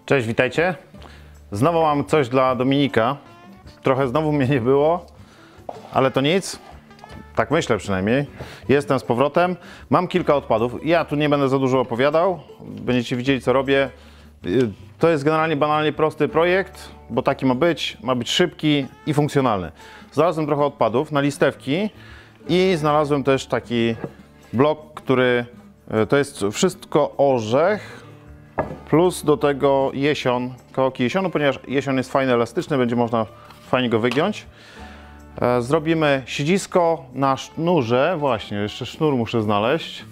Cześć, witajcie. Znowu mam coś dla Dominika. Trochę znowu mnie nie było, ale to nic. Tak myślę przynajmniej. Jestem z powrotem. Mam kilka odpadów. Ja tu nie będę za dużo opowiadał. Będziecie widzieli, co robię. To jest generalnie banalnie prosty projekt, bo taki ma być. Ma być szybki i funkcjonalny. Znalazłem trochę odpadów na listewki i znalazłem też taki blok, który to jest wszystko orzech. Plus do tego jesion, kawałki jesionu, ponieważ jesion jest fajny, elastyczny, będzie można fajnie go wygiąć. Zrobimy siedzisko na sznurze, właśnie, jeszcze sznur muszę znaleźć,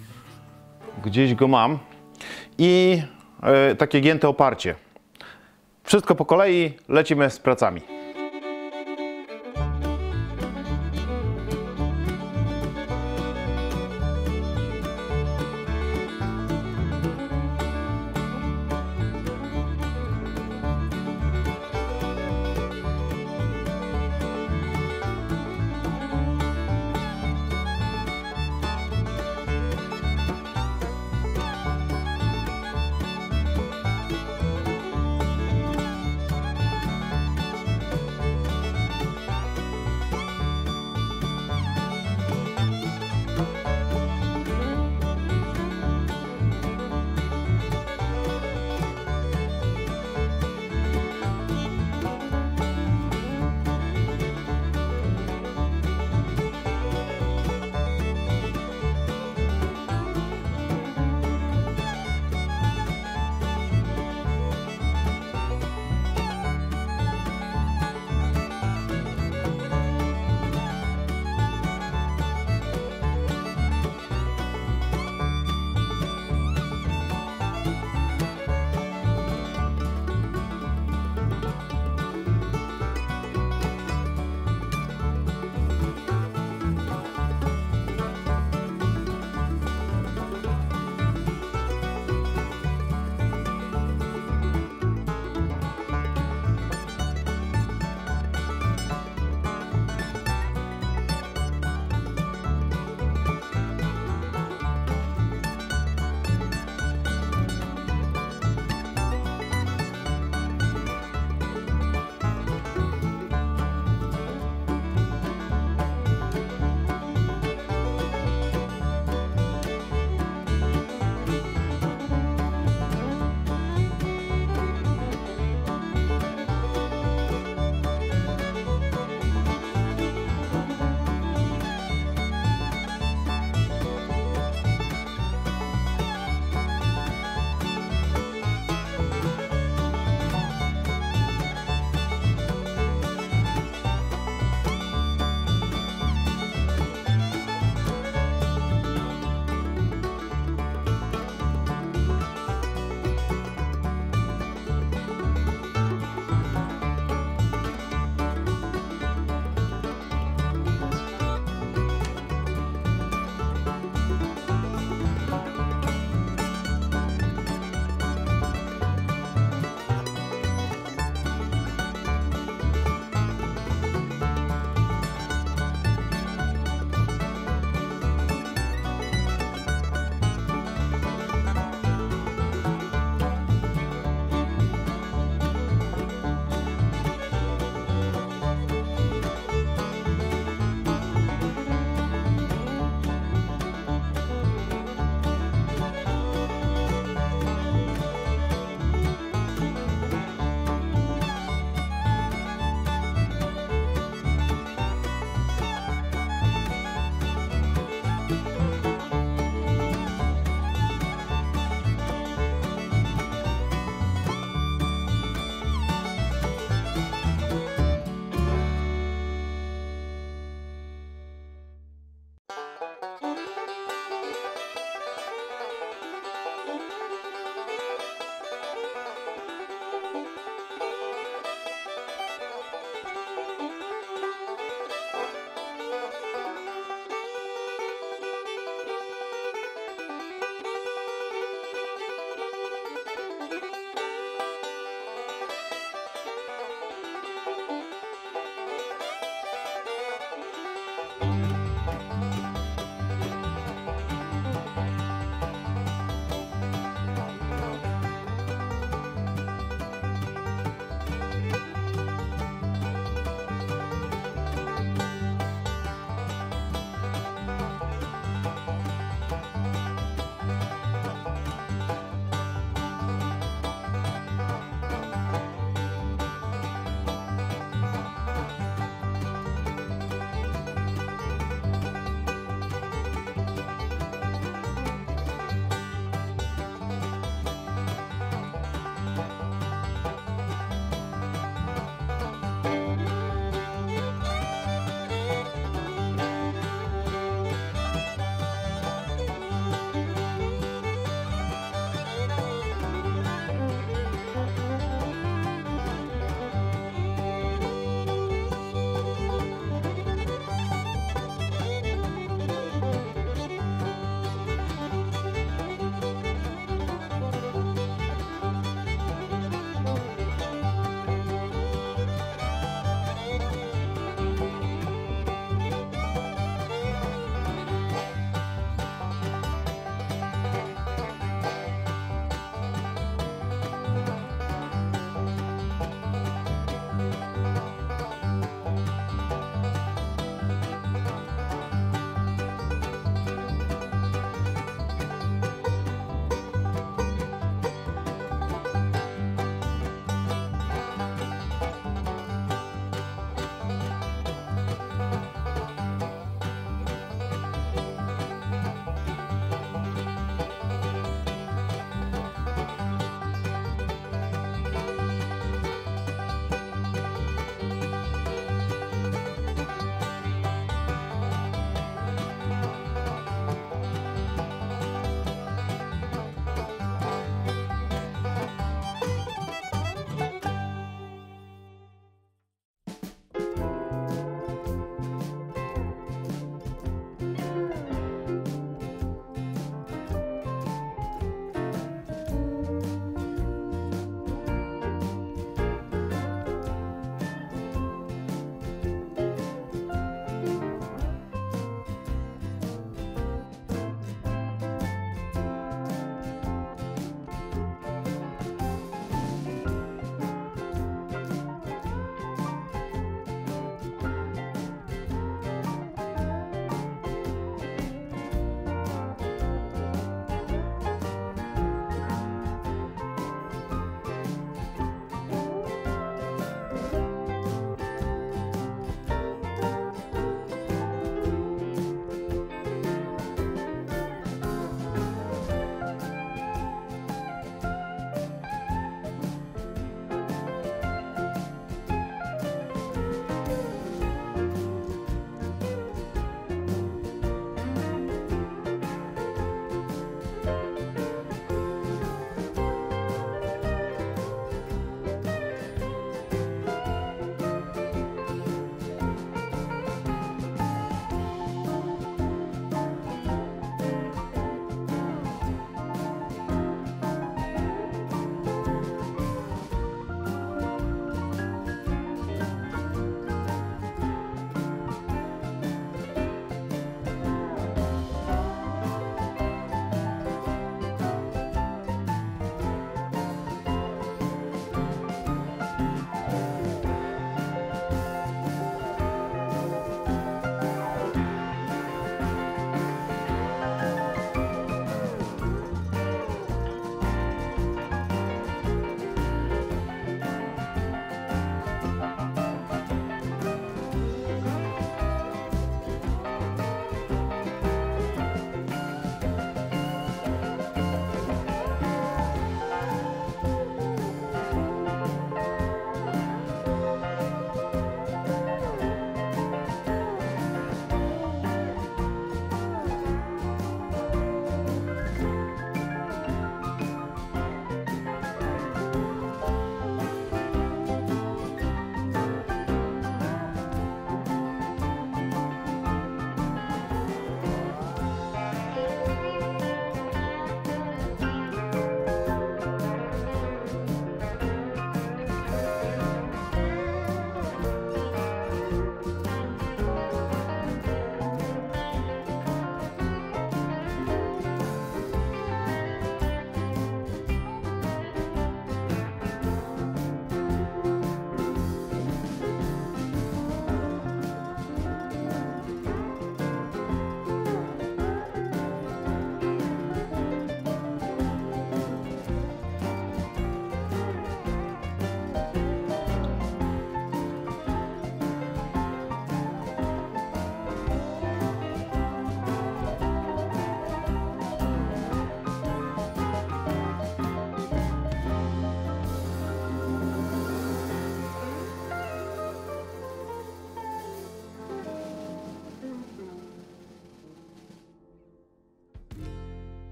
gdzieś go mam. I takie gięte oparcie. Wszystko po kolei, lecimy z pracami.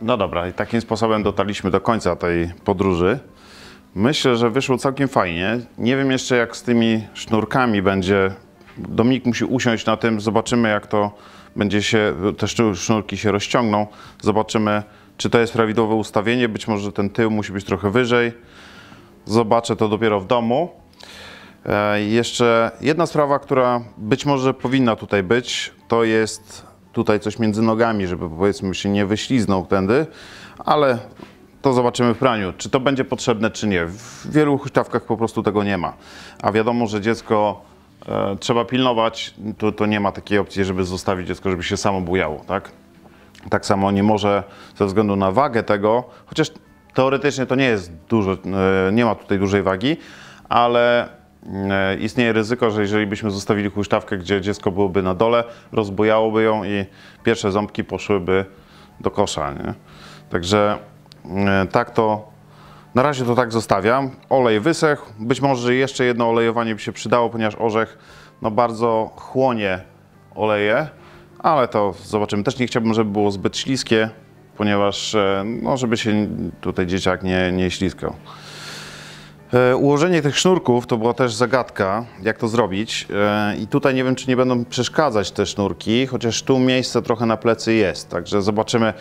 No dobra, i takim sposobem dotarliśmy do końca tej podróży. Myślę, że wyszło całkiem fajnie. Nie wiem jeszcze, jak z tymi sznurkami będzie. Dominik musi usiąść na tym, zobaczymy, jak to będzie się, te sznurki się rozciągną. Zobaczymy, czy to jest prawidłowe ustawienie. Być może ten tył musi być trochę wyżej. Zobaczę to dopiero w domu. Jeszcze jedna sprawa, która być może powinna tutaj być, to jest tutaj coś między nogami, żeby powiedzmy się nie wyśliznął tędy, ale to zobaczymy w praniu, czy to będzie potrzebne, czy nie. W wielu huśtawkach po prostu tego nie ma. A wiadomo, że dziecko trzeba pilnować, to nie ma takiej opcji, żeby zostawić dziecko, żeby się samo bujało, tak? Tak samo nie może ze względu na wagę tego, chociaż teoretycznie to nie jest dużo, nie ma tutaj dużej wagi, ale istnieje ryzyko, że jeżeli byśmy zostawili huśtawkę, gdzie dziecko byłoby na dole, rozbujałoby ją i pierwsze ząbki poszłyby do kosza, nie? Także tak to, na razie to tak zostawiam. Olej wysechł, być może jeszcze jedno olejowanie by się przydało, ponieważ orzech no bardzo chłonie oleje, ale to zobaczymy. Też nie chciałbym, żeby było zbyt śliskie, ponieważ no, żeby się tutaj dzieciak nie ślizgał. Ułożenie tych sznurków to była też zagadka, jak to zrobić. I tutaj nie wiem, czy nie będą przeszkadzać te sznurki, chociaż tu miejsce trochę na plecy jest, także zobaczymy.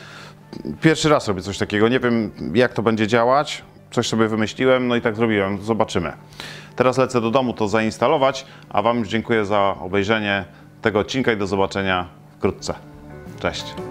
Pierwszy raz robię coś takiego, nie wiem, jak to będzie działać. Coś sobie wymyśliłem, no i tak zrobiłem, zobaczymy. Teraz lecę do domu to zainstalować, a Wam już dziękuję za obejrzenie tego odcinka i do zobaczenia wkrótce. Cześć!